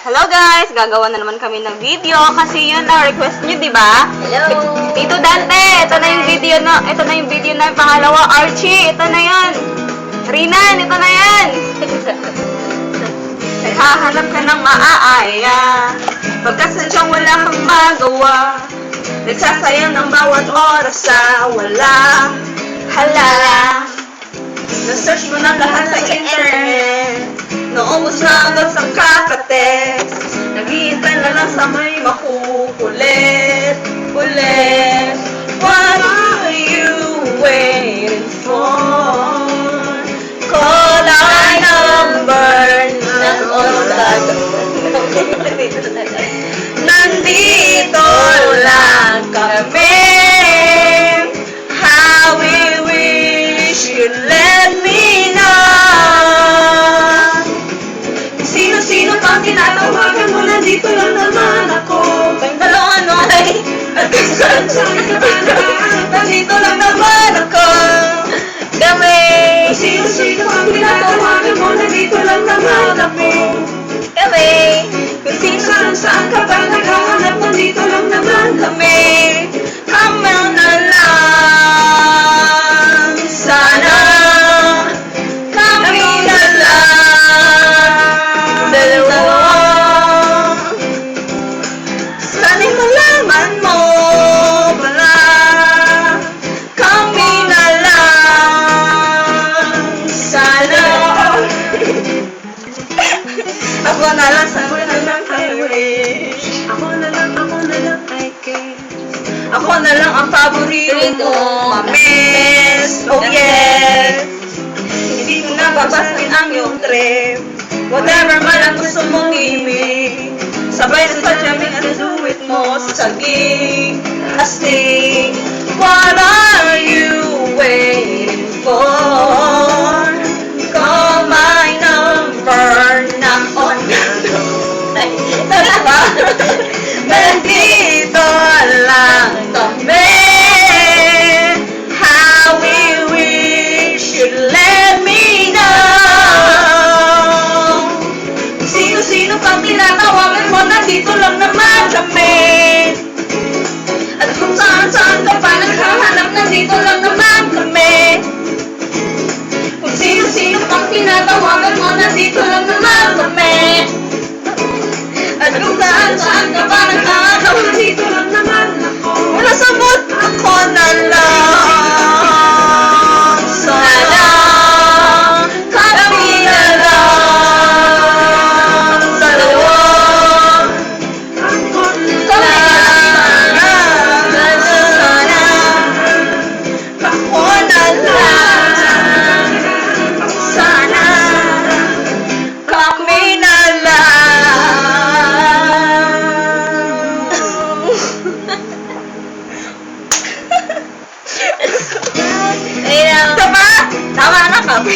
Hello guys! Gagawa na naman kami ng video kasi yun ang request nyo, di ba? Hello! Tito Dante, ito na yung video na yung pangalawa. Archie, ito na yun. Rinan, ito na yan. Naghahanap ka ng maaaya pagkasadyang wala kang magawa. Nagsasayang ng bawat oras sa wala. Hala, na-search mo na lahat sa internet. Naubos na agad sa kakatext. Naghihintay na lang sa may makukulit. Ulit. What are you waiting for? Call our number. Nandito lang kami. How we wish you'd let me know. Sino-sino pang tinatawagan mo, nandito lang naman ako. Kayong dalawa, ano ay? At kung saan-saan ka ba naman, nandito lang naman ako. Kami. Sino-sino pang tinatawagan mo, nandito lang naman ako. Kami. Kung saan-saan ka ba naghahanap, nandito lang naman kami. Kami na lang. Sana kami na lang. Dalawa. Sana'y malaman mo pala. Kami na lang. Sana. Ako na lang, ako na lang I wish. Ako na lang I guess. Ako na lang ang paborito mo, ma-miss. Oh yes. Hindi ko na babasahin ang iyong trip. Whatever man ang gusto mong gawin. Sabay sa jamming at duet mo sa saging astig. What are you waiting for? Call my number na on. Talaga? Nandito lang kami. How we wish you'd let me know. Sino-sino pang tinatawagan mo, nandito lang naman kami. At kung saan-saan ka pa naghahanap, nandito lang naman kami. Kung sino-sino pang tinatawagan mo, nandito lang naman kami. At kung saan-saan ka pa naghahanap, nandito lang naman ako. Wala sa mood, ako na lang. Sana kami na lang. Dalawa. Ako na lang. Sana ako na lang. Sana kami na lang. Ayun. Tama na kami.